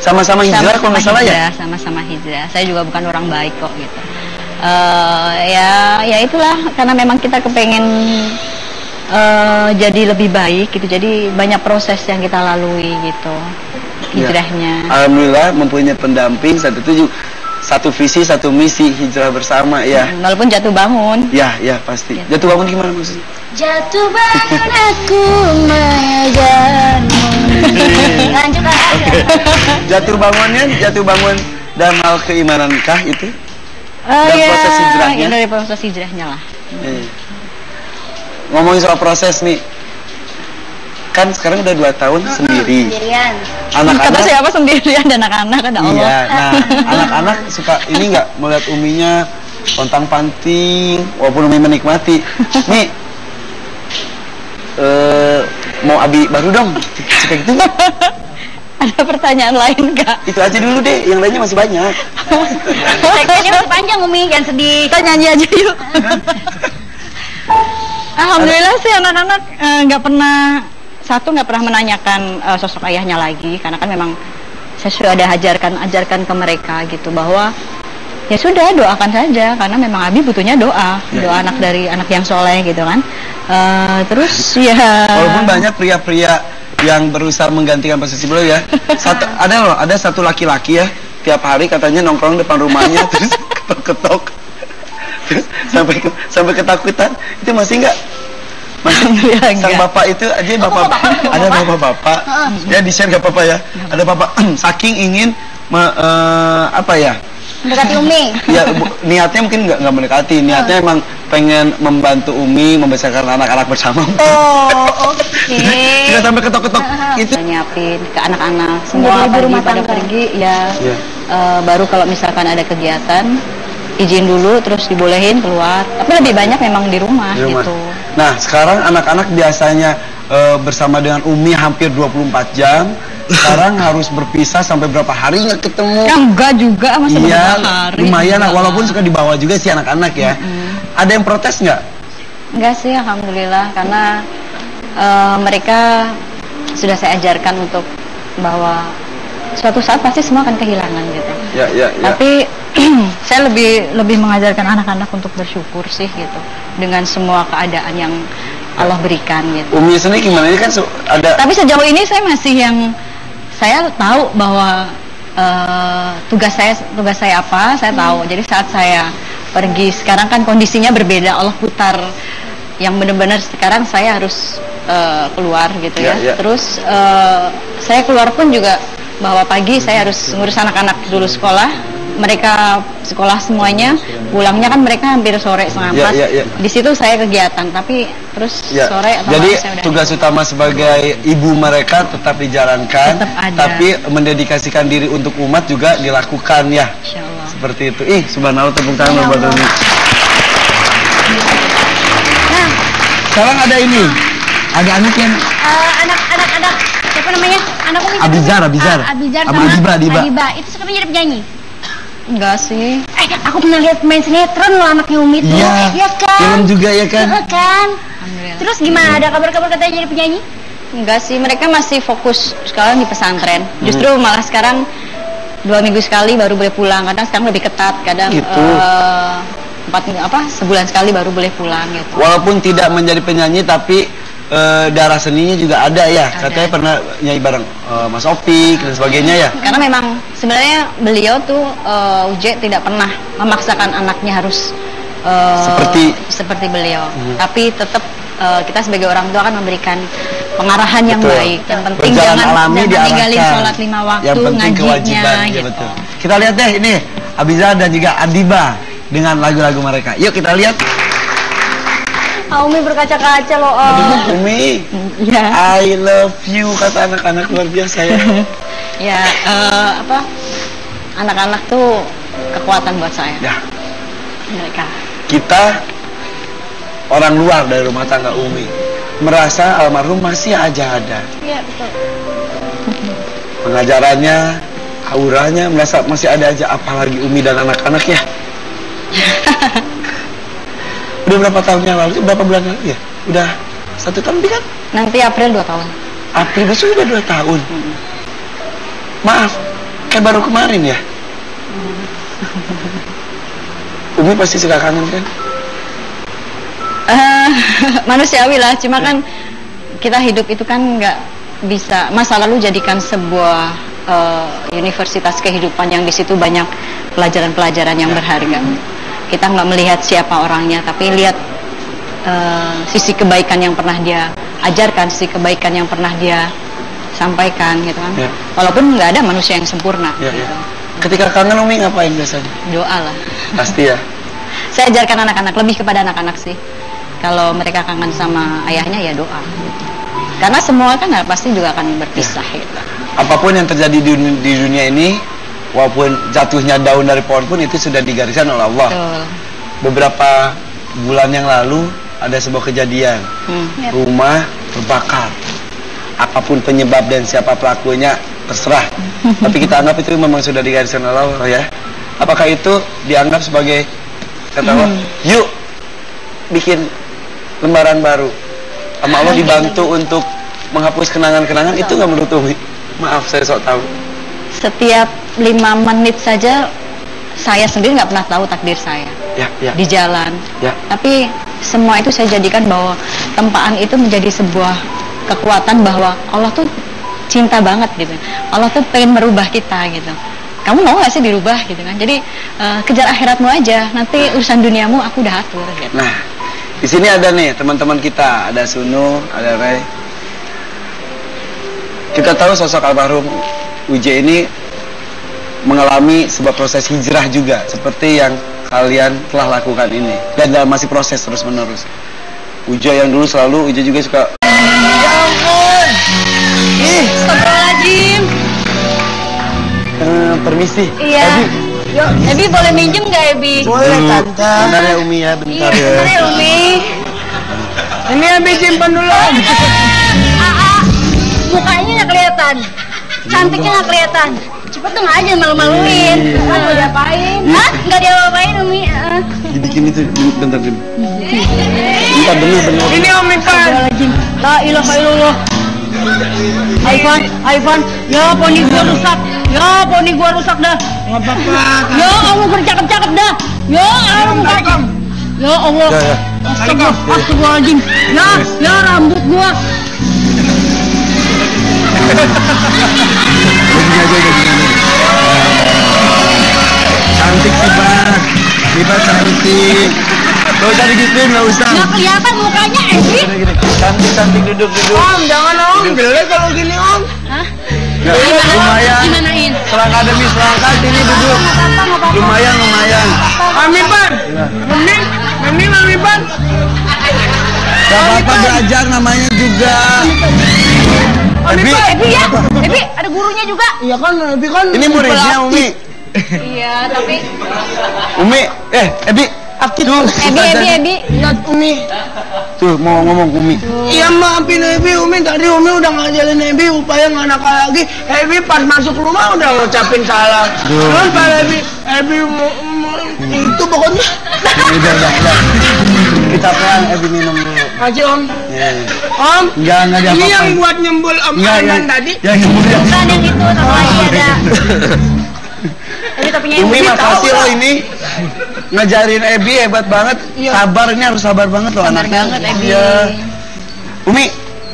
sama-sama hijrah kalau nggak salah ya? Sama-sama hijrah. Saya juga bukan orang baik kok gitu. Ya itulah karena memang kita kepengen jadi lebih baik gitu. Jadi banyak proses yang kita lalui gitu. Hijrahnya. Ya. Alhamdulillah mempunyai pendamping satu visi, satu misi hijrah bersama ya. Walaupun jatuh bangun. Ya, pasti. Jatuh bangun gimana maksudnya? Jatuh bangun aku mengejarmu. Lanjutkan aja. Jatuh bangun dalam hal keimanankah itu? Dan Ya, proses hijrahnya? ya dari proses hijrahnya lah. Ngomongin soal proses nih, kan sekarang udah 2 tahun sendiri. Sendirian. Kata Anak-anak, siapa sendirian dan anak-anak ada Allah. iya. Nah, anak-anak suka ini nggak melihat uminya pontang panting, walaupun umi menikmati. Nih, mau abi baru dong, kayak gitu. Ada pertanyaan lain nggak? Itu aja dulu deh, yang lainnya masih banyak. Segmennya masih panjang Umi, jangan sedih. Kita nyanyi aja yuk. Alhamdulillah sih anak-anak nggak pernah menanyakan sosok ayahnya lagi karena kan memang saya sudah ada ajarkan ke mereka gitu bahwa ya sudah doakan saja karena memang Abi butuhnya doa anak dari anak yang soleh gitu kan. Terus ya Walaupun banyak pria-pria yang berusaha menggantikan posisi beliau ya. Ada satu laki-laki ya tiap hari katanya nongkrong depan rumahnya terus ketok-ketok terus sampai ketakutan. Itu masih enggak? Sang bapak itu aja ada bapak-bapak ya di share nggak apa-apa ya. Ada bapak saking ingin Mendekati Umi. ya niatnya mungkin nggak mendekati, niatnya emang pengen membantu Umi membesarkan anak-anak bersama. Oke. Tidak sampai ketok-ketok itu. nyiapin ke anak-anak semua Ibu rumah pada tangga. pergi ya. Baru kalau misalkan ada kegiatan izin dulu terus dibolehin keluar, tapi lebih banyak memang di rumah. Gitu. Nah sekarang anak-anak biasanya bersama dengan Umi hampir 24 jam. Sekarang harus berpisah sampai berapa hari nggak ketemu? Enggak juga masa Iya, beberapa hari. lumayan lah, walaupun suka dibawa juga sih anak-anak ya. Ada yang protes nggak? Enggak sih, alhamdulillah karena mereka sudah saya ajarkan untuk bahwa suatu saat pasti semua akan kehilangan gitu. Ya. Tapi saya lebih mengajarkan anak-anak untuk bersyukur sih gitu dengan semua keadaan yang Allah berikan gitu. Umi sendiri gimana? Ini kan ada. Tapi sejauh ini saya tahu bahwa tugas saya apa, saya tahu. Jadi saat saya pergi sekarang kan kondisinya berbeda, Allah putar yang benar-benar sekarang saya harus keluar gitu ya. Terus saya keluar pun juga bahwa pagi saya harus ngurus anak-anak dulu sekolah. Mereka sekolah semuanya, pulangnya kan mereka hampir sore 3:30. Di situ saya kegiatan, tapi terus sore atau jadi saya udah tugas utama sebagai ibu mereka tetap dijalankan, Tetap ada. tapi mendedikasikan diri untuk umat juga dilakukan ya. Insyaallah. Seperti itu. Subhanallah, tepuk tangan Ya buat Allah. Umi. Nah, Sekarang ada ini, ada anak yang anak siapa namanya? Anak Umi. Abizar. Abizar Sama sama Adiba. Itu sekarang jadi penyanyi. Enggak sih. Aku pernah lihat main sinetron loh anaknya Umi tuh. Iya. Iya kan? Film juga ya kan? Iya kan? Alhamdulillah. Terus gimana? Ada kabar-kabar katanya jadi penyanyi? Enggak sih, mereka masih fokus sekarang di pesantren. Justru malah sekarang 2 minggu sekali baru boleh pulang. Kadang sekarang lebih ketat, kadang Gitu. 4 sebulan sekali baru boleh pulang gitu. Walaupun tidak menjadi penyanyi tapi darah seninya juga ada ya. Katanya pernah nyanyi bareng Mas Opik dan sebagainya ya. Karena memang sebenarnya beliau tuh Uje tidak pernah memaksakan anaknya harus seperti beliau. Tapi tetap kita sebagai orang tua kan memberikan pengarahan yang Betul. baik. Yang penting Berjalan jangan alami tinggalin diarahkan. sholat 5 waktu, Yang penting ngajinya kewajiban ya, gitu. betul. Kita lihat deh ini Abizar dan juga Adiba dengan lagu-lagu mereka. Yuk kita lihat. Umi berkaca-kaca loh. Umi, Ya. I love you kata anak-anak luar biasa ya. Ya, anak-anak tuh kekuatan buat saya. Ya, Mereka. kita orang luar dari rumah tangga Umi merasa almarhum masih aja ada. Iya, betul. Pengajarannya, auranya merasa masih ada aja, apalagi Umi dan anak-anak ya. Udah berapa tahun yang lalu? Berapa bulan lalu ya? Udah 1 tahun kan? Nanti April 2 tahun. April besok udah 2 tahun. Maaf, kayak baru kemarin ya. Umi pasti suka kangen kan? Manusiawi lah, cuma kan kita hidup itu kan nggak bisa masa lalu jadikan sebuah universitas kehidupan yang di situ banyak pelajaran-pelajaran yang berharga. Kita nggak melihat siapa orangnya, tapi lihat sisi kebaikan yang pernah dia ajarkan, sisi kebaikan yang pernah dia sampaikan, gitu kan. Ya. Walaupun nggak ada manusia yang sempurna. Ya, gitu. ya. Ketika kangen Umi ngapain biasanya? Doa lah. Pasti ya. Saya ajarkan anak-anak, lebih kepada anak-anak sih. Kalau mereka kangen sama ayahnya ya doa. Karena semua kan pasti juga akan berpisah gitu. Apapun yang terjadi di dunia ini, walaupun jatuhnya daun dari pohon pun itu sudah digariskan oleh Allah. Betul. Beberapa bulan yang lalu ada sebuah kejadian, rumah terbakar. Apapun penyebab dan siapa pelakunya terserah. Tapi kita anggap itu memang sudah digariskan oleh Allah ya. Apakah itu dianggap sebagai kata Allah, yuk bikin lembaran baru. Sama Allah dibantu untuk menghapus kenangan-kenangan, itu nggak menurut Umi? Maaf saya sok tahu. Setiap 5 menit saja saya sendiri nggak pernah tahu takdir saya di jalan. Tapi semua itu saya jadikan bahwa tempaan itu menjadi sebuah kekuatan bahwa Allah tuh cinta banget gitu. Allah tuh pengen merubah kita gitu. Kamu mau gak sih dirubah gitu kan? Jadi kejar akhiratmu aja. Nanti urusan duniamu aku udah atur gitu. Nah, di sini ada nih teman-teman kita, ada Sunu, ada Ray. Kita tahu sosok almarhum Uje ini mengalami sebuah proses hijrah juga, seperti yang kalian telah lakukan ini, dan dalam masih proses terus menerus. Uje yang dulu selalu, Uje juga suka. Ya ampun. Astagfirullahaladzim. Permisi. Iya. Ebi boleh minjem nggak Ebi? Boleh tante. Bentar ya Umi ya, bentar ya. Bentar ya Umi. Ini habis simpan dulu. Mukanya nggak kelihatan, cantiknya nggak kelihatan. Cepet dong aja malu-maluin. Kan mau diapain? Hah? Nggak diapain Umi. Dibikin itu, bentar Dim. Bentar, bener. Ini Om Ipan. La ilaha illallah. Ivan, ya poni gua rusak dah. Nggak apa-apa. Ya Allah bercakap-cakap dah. Ya Allah. Ya Allah. Astagfirullahaladzim. Ya rambut gua. Cantik sih Bang. Kita cantik. Gak usah digituin, gak usah. Nggak kelihatan mukanya Ebi. Gini. Cantik, duduk. Om, jangan Om. Jelek kalau gini Om. Hah? Ya, lumayan. Gimanain? Selangkah demi selangkah, sini duduk. Lumayan. Om Ipan. Mending Om Ipan. Gak apa-apa, belajar namanya juga. Ebi, Ebi, ada gurunya juga. Iya kan, Ebi kan. ini muridnya Umi. Iya, tapi Umi, Ebi. Aktif. Ebi. Lihat Umi. Tuh, mau ngomong Umi. Iya maafin Ebi, Umi tadi Umi udah ngajarin Ebi upaya nggak nakal lagi. Ebi pas masuk rumah udah ngucapin salam. Terus pas Ebi itu pokoknya. Udah. Kita pelan, Ebi minum dulu. Kasih Om. Ya. Om. Enggak Ini apa-apa. yang buat nyembul Om Arman tadi. Yang nyembul ya. bukan yang itu, satu lagi ada. Ini topinya yang Umi putih. makasih loh ini. Ngajarin Ebi hebat banget. Sabar, ini harus sabar banget loh anaknya. banget, Ebi. Iya. Umi,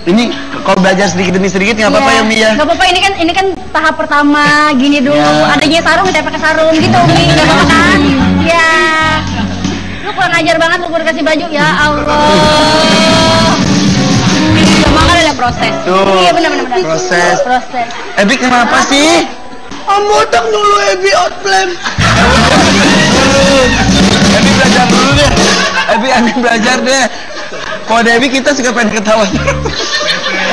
ini kalau belajar sedikit demi sedikit nggak apa-apa ya Umi ya. Gak apa-apa, ini kan tahap pertama, gini dulu. Adanya sarung, kita pakai sarung gitu, Umi. Gak apa-apa kan? Ya. Lu kurang ajar banget, lu kurang kasih baju. Ya Allah. Semua kan ada proses. Tuh. Iya benar. Proses. Proses. Ebi kenapa sih? Om botak dulu Ebi outplay. Ebi belajar dulu deh. Ebi belajar deh. Kalau ada Ebi kita suka pengen ketawa.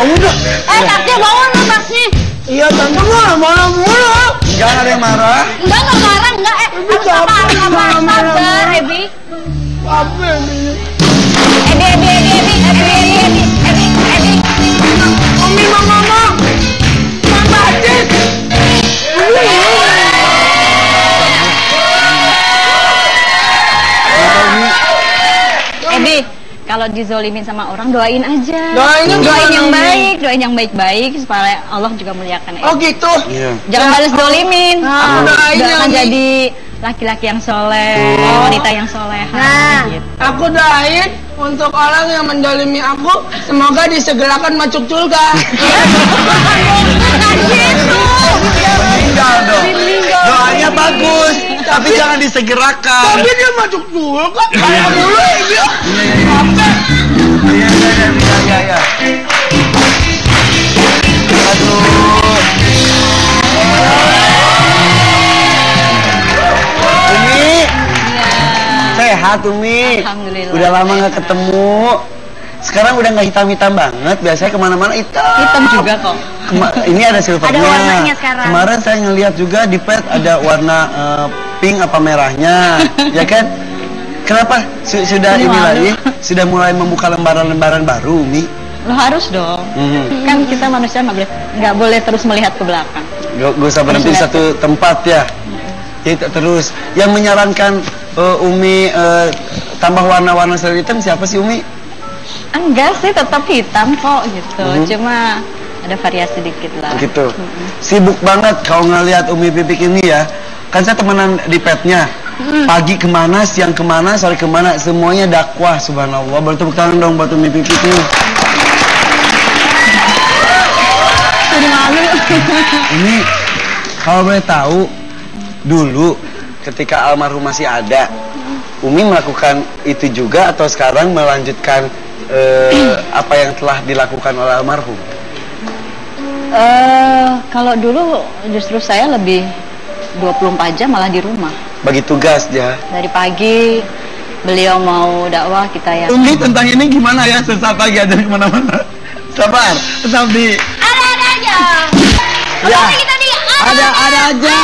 Om udah. Tasnya bangun lu tasnya. Iya tante marah mulu. Jangan ada yang marah. Enggak marah, enggak. Harus sabar, sabar, Ebi. Apa ini? Ebi Umi mau ngomong. Bang Bacis. Ebi, kalau dizolimin sama orang doain aja. Doain yang baik, doain yang baik-baik supaya Allah juga muliakan. Oh gitu. Iya. Jangan balas dolimin. Aku doain Doakan Umi. jadi laki-laki yang soleh, wanita yang soleha. Nah, Gitu. aku doain untuk orang yang mendolimi aku, semoga disegerakan masuk surga. Meninggal dong. Doanya bagus, tapi jangan disegerakan. Tapi dia masuk surga, kayak dulu ya. Iya. Aduh. Umi, sehat Umi. Alhamdulillah. Udah lama nggak ketemu. Sekarang udah nggak hitam-hitam banget. Biasanya kemana-mana hitam. Hitam juga kok. Ini ada silvernya. Ada warnanya sekarang. Kemarin saya ngeliat juga di pet ada warna pink apa merahnya, ya kan? Kenapa? Sudah Ini ini malu. lagi? Sudah mulai membuka lembaran-lembaran baru, Umi? Lo harus dong. Kan kita manusia nggak boleh terus melihat ke belakang. Gak usah berhenti di satu tempat ya. Kita terus. Yang menyarankan Umi tambah warna-warna selain hitam siapa sih Umi? Enggak sih, tetap hitam kok gitu. Cuma ada variasi dikit lah. Gitu. Sibuk banget kalau ngelihat Umi Pipik ini ya. Kan saya temenan di petnya. Pagi kemana, siang kemana, sore kemana, semuanya dakwah. Subhanallah. Baru tepuk tangan dong buat Umi Pipik nih. Jadi malu. Ini kalau boleh tahu, dulu ketika almarhum masih ada, Umi melakukan itu juga atau sekarang melanjutkan apa yang telah dilakukan oleh almarhum? Kalau dulu justru saya lebih 24 jam malah di rumah. Bagi tugas ya. Dari pagi beliau mau dakwah, kita yang Umi tentang ini gimana ya? Sesaat lagi ada kemana-mana. Sabar, tetap di. Ada aja. Ya. Kita nih. Ada aja.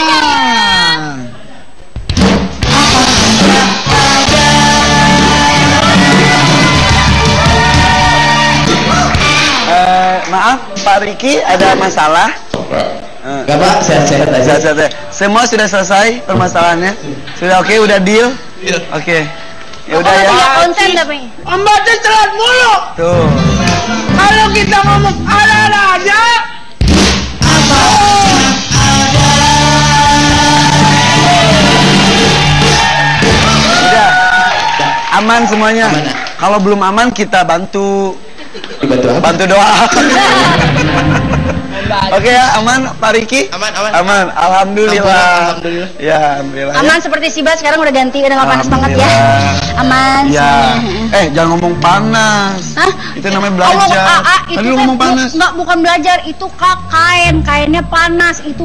Maaf, Pak Riki ada masalah? Enggak Pak, sehat-sehat aja. Semua sudah selesai permasalahannya? Sudah oke, udah deal? Oke. Ya udah ya. Konten tapi. Om Bacis telat mulu. Tuh. Kalau kita ngomong ada aja. Udah. Aman semuanya. Aman. Kalau belum aman kita bantu. Dibantu apa? Bantu doa. Oke ya, aman Pak Riki? Aman, aman. Aman, alhamdulillah. Alhamdulillah. Ya, alhamdulillah. Aman seperti si Bas sekarang udah ganti, udah nggak panas banget ya. Alhamdulillah. Aman. Ya. semuanya. Jangan ngomong panas. Hah? Itu namanya Oh, belajar. itu Tadi lu teh ngomong panas. bukan belajar, itu kainnya panas, itu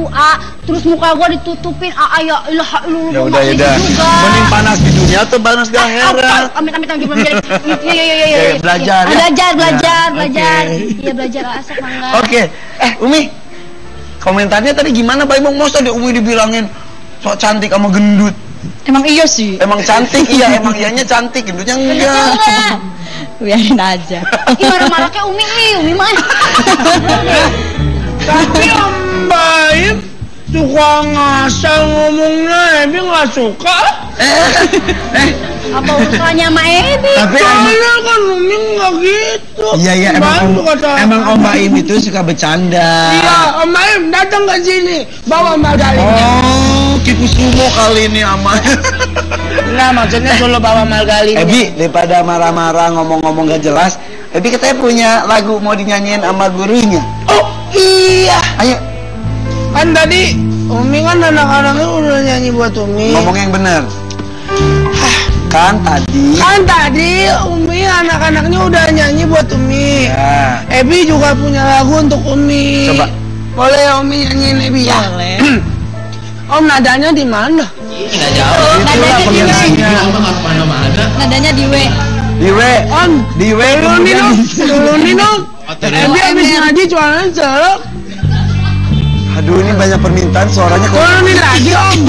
terus muka gua ditutupin ya ilaha illallah. Ya udah, ya udah. Mending panas di dunia atau panas di akhirat? Amit belum jadi. Iya. Belajar ya? Belajar. Oke. Iya belajar asal mangga. Oke. Umi. Komentarnya tadi gimana Pak Imong? Masa di Umi dibilangin sok cantik sama gendut? emang iya sih. Emang cantik iya, emang ianya cantik, gendutnya enggak. Biarin aja. Gimana maraknya Umi mah. Tapi Om Baim suka ngasal ngomongnya, Ebi nggak suka. Apa urusannya sama Ebi? Tapi Soalnya kan Umi nggak gitu. Iya Baim suka sama- emang Om Baim itu suka bercanda. Iya, Om Baim datang ke sini bawa margarinnya. Oh, kipu sumo kali ini aman. Enggak, maksudnya solo bawa margarinnya. Ebi, daripada marah-marah ngomong-ngomong gak jelas, Ebi katanya punya lagu mau dinyanyiin sama gurunya. Oh iya, Ayo, kan tadi Umi kan anak-anaknya udah nyanyi buat Umi. ngomong yang benar. Kan tadi. Kan tadi Umi anak-anaknya udah nyanyi buat Umi. Ya. Ebi juga punya lagu untuk Umi. Coba. Boleh ya Umi nyanyiin Ebi ya? Boleh. Om nadanya di mana? Enggak jauh. Itulah penggantinya. Enggak kemana-mana. Nadanya di W. Di W. Om, Di W. turunin dong, turunin dong. Ebi habis ngaji cuanan celok. Aduh, ini banyak permintaan suaranya kok. Turunin lagi Om.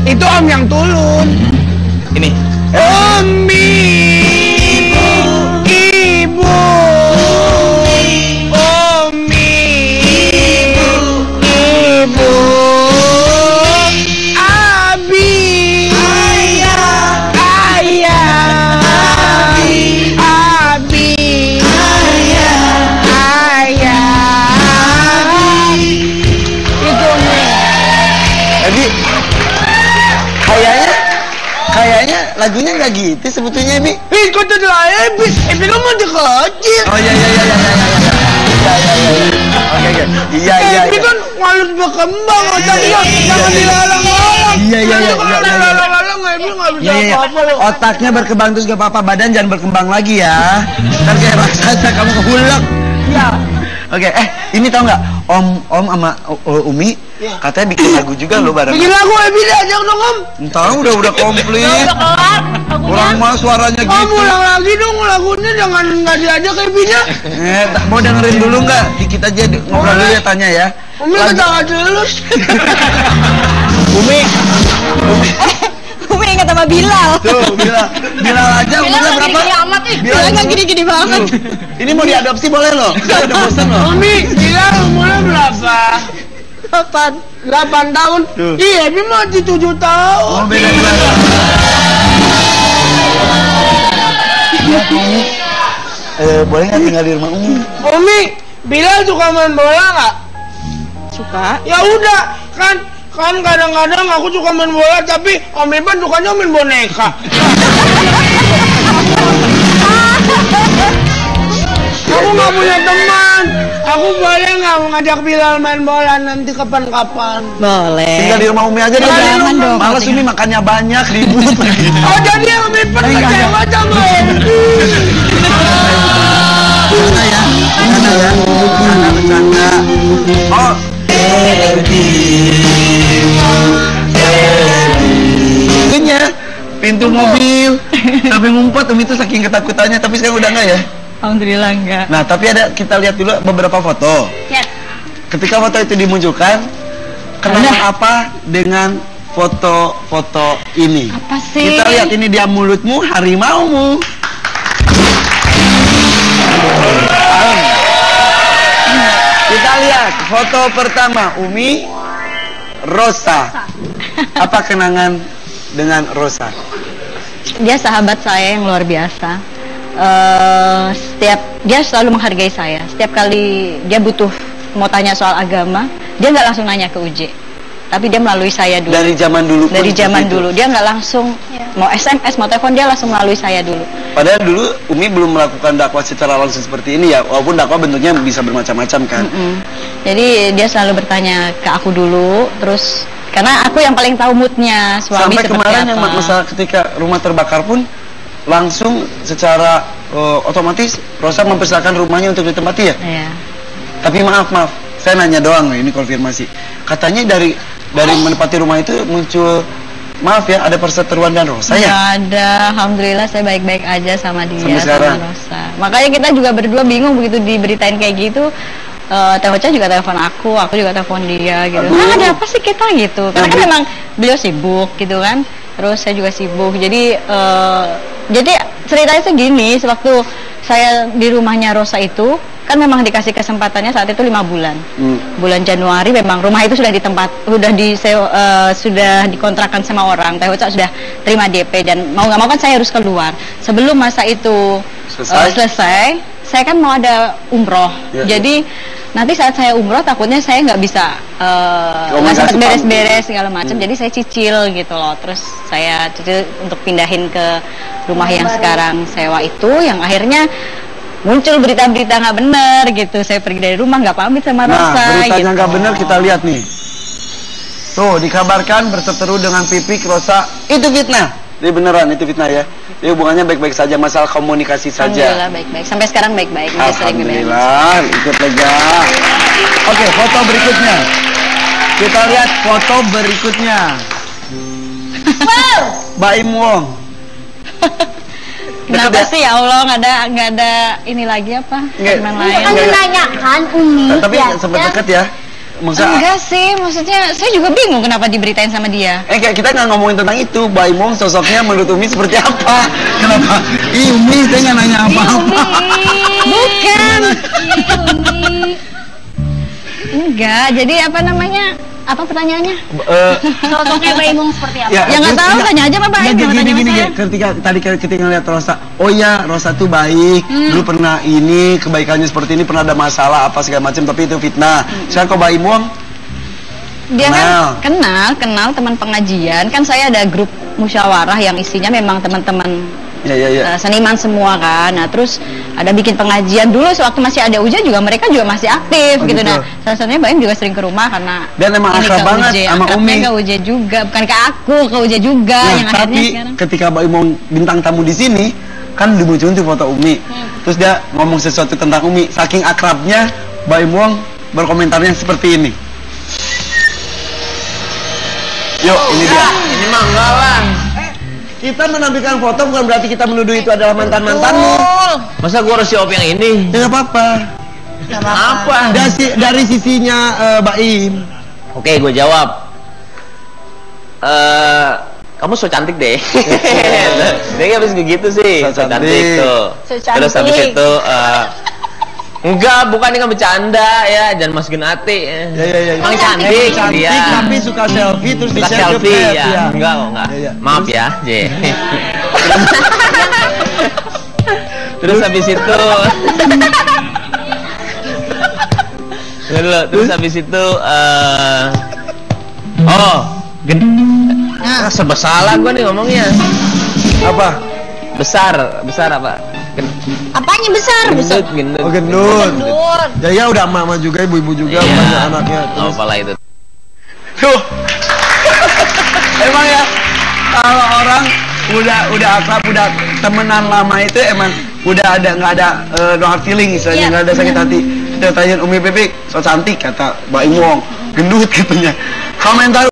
Itu Om yang turun. Ini. Umi, Abi, kayaknya lagunya nggak gitu sebetulnya, Bi. Kok tidak Ebi? Ebi kan mau dikecil. Oh iya. Oke. Iya. Ebi kan harus berkembang, otaknya jangan dilarang-larang. Iya. Dilarang-larang Ebi nggak bisa Iya. apa-apa loh. Otaknya berkembang terus gak apa-apa, badan jangan berkembang lagi ya. Ntar kayak raksasa kamu kehulek. Iya. Oke, ini tau nggak? Om sama Umi katanya bikin lagu juga loh bareng. Bikin lagu Ebi diajak dong Om. Entah udah komplit. Udah kelar lagunya. Orang mah suaranya Om gitu. ulang lagi dong lagunya, jangan nggak diajak Ebinya. Mau dengerin dulu nggak? Dikit aja ngobrol dulu ya, tanya ya. Umi ketawa terus. Umi ingat sama Bilal. Tuh, Bilal aja umurnya berapa? Gini amat ih. Bilal nggak gini-gini banget. Ini mau diadopsi boleh loh. Saya udah bosan loh. Umi, Bilal umurnya berapa? 8 tahun. Tuh. Iya, Ebi masih 7 tahun. Oh, beda kelas. Boleh nggak tinggal di rumah Umi? Umi, Bilal suka main bola nggak? Suka. Ya udah, kan kadang-kadang aku suka main bola, tapi Om Ipan sukanya main boneka. Aku nggak punya teman. Aku boleh nggak ngajak Bilal main bola nanti kapan-kapan? Boleh. Tinggal di rumah Umi aja deh. Jangan dong. Males Umi makannya banyak, ribut lagi. Oh jadi Om Ipan kecewa sama Ebi. Bercanda. Oh. Pintu mobil sampai ngumpet Umi itu saking ketakutannya, tapi sekarang udah enggak ya? Alhamdulillah enggak. Nah, tapi kita lihat dulu beberapa foto. Ya. Ketika foto itu dimunculkan, kenapa apa dengan foto-foto ini? Apa sih? Kita lihat ini dia mulutmu, harimaumu. Kita lihat foto pertama Umi, Rosa. Apa kenangan dengan Rosa? Dia sahabat saya yang luar biasa. Dia selalu menghargai saya. Setiap kali dia butuh mau tanya soal agama, dia nggak langsung nanya ke UJ, tapi dia melalui saya dulu. Dari zaman dulu. Dari zaman dulu dia nggak langsung mau SMS, mau telepon, dia langsung melalui saya dulu. Padahal dulu Umi belum melakukan dakwah secara langsung seperti ini ya, walaupun dakwah bentuknya bisa bermacam-macam kan. Jadi dia selalu bertanya ke aku dulu, terus karena aku yang paling tahu moodnya suami sampai seperti kemarin apa. yang masalah ketika rumah terbakar pun langsung secara otomatis Rosa mempersilakan rumahnya untuk ditempati ya. Iya. Tapi maaf, saya nanya doang nih, ini konfirmasi. Katanya dari menempati rumah itu muncul, maaf ya, ada perseteruan dan Rosa ya? Nggak ada, alhamdulillah saya baik-baik aja sama dia, Sampai sekarang? sama Rosa. Makanya kita juga berdua bingung begitu diberitain kayak gitu. Teh Ocha juga telepon aku juga telepon dia gitu. Nah, ada apa sih kita gitu? Karena kan memang beliau sibuk gitu kan. Terus saya juga sibuk. Jadi ceritanya segini, sewaktu saya di rumahnya Rosa itu kan memang dikasih kesempatannya saat itu 5 bulan. Bulan Januari memang rumah itu sudah sudah dikontrakkan sama orang. Teh Ocha sudah terima DP dan mau nggak mau kan saya harus keluar. Sebelum masa itu selesai, saya kan mau ada umroh. Jadi nanti saat saya umroh takutnya saya nggak bisa nggak sempat beres-beres segala macam. Jadi saya cicil gitu loh. Terus saya cicil untuk pindahin ke rumah yang sekarang sewa itu, yang akhirnya muncul berita-berita nggak benar gitu. Saya pergi dari rumah nggak pamit sama Rosa. Nah, beritanya gitu. nggak benar kita lihat nih. Tuh dikabarkan berseteru dengan Pipik Rosa, itu fitnah. Ini beneran itu fitnah ya. Ini hubungannya baik-baik saja, masalah komunikasi saja. Alhamdulillah baik-baik. Sampai sekarang baik-baik. Alhamdulillah, ikut lega. Oke, foto berikutnya. Kita lihat foto berikutnya. Baim Wong. Kenapa sih ya Allah nggak ada ini lagi apa? Teman lain. Kan menanyakan Umi. Tapi sempat deket ya. Enggak sih, maksudnya saya juga bingung kenapa diberitain sama dia. Kita nggak ngomongin tentang itu. Baim Wong sosoknya menurut Umi seperti apa? Kenapa? Umi saya nggak nanya apa-apa. Bukan. Enggak, jadi apa namanya? Apa pertanyaannya? Sosoknya Baim Wong seperti apa? Ya nggak tahu, tanya aja Pak Baim. Gini, ketika ngeliat Rosa, oh ya Rosa tuh baik, dulu pernah ini kebaikannya seperti ini, pernah ada masalah apa segala macam, tapi itu fitnah. Sekarang kok Baim Wong Dia kenal teman pengajian. Kan saya ada grup musyawarah yang isinya memang teman-teman seniman semua kan. Nah, terus ada bikin pengajian dulu sewaktu masih ada Uja juga, mereka juga masih aktif gitu. Nah, salah satunya Baim juga sering ke rumah karena dan emang akrab banget sama Umi. Ke Uja juga, bukan ke aku, ke Uja juga yang akhirnya tapi sekarang. Ketika Baim mau bintang tamu di sini, kan dimunculin tuh foto Umi. Terus dia ngomong sesuatu tentang Umi. Saking akrabnya, Baim Wong berkomentarnya seperti ini. Yuk, ini dia. Ini mah enggak lah. Kita menampilkan foto bukan berarti kita menuduh itu adalah mantan-mantanmu. Masa gua harus jawab yang ini? Ya nggak apa-apa. Apa? Dari sisinya Baim. Oke, gue jawab. Kamu so cantik deh. Dia habis begitu sih. So cantik tuh. Terus habis itu enggak, bukan ini kan bercanda ya, jangan masukin hati. Ya. Emang cantik dia. Tapi suka selfie terus suka di-share selfie ke ya. Enggak kok, enggak. Ya. Maaf ya, J. Terus habis itu terus habis itu serba salah gue nih ngomongnya. Apa? Besar apa? Apanya besar? Gendut. Oh, gendut. Ya udah mama juga, ibu-ibu juga, banyak anaknya. Oh, apalah itu. Tuh. Emang ya, kalau orang udah akrab, udah temenan lama itu emang udah nggak ada no hard feeling istilahnya, nggak ada sakit hati. Kita tanyain Umi Pipik, so cantik kata Mbak Imong, gendut katanya. Komentar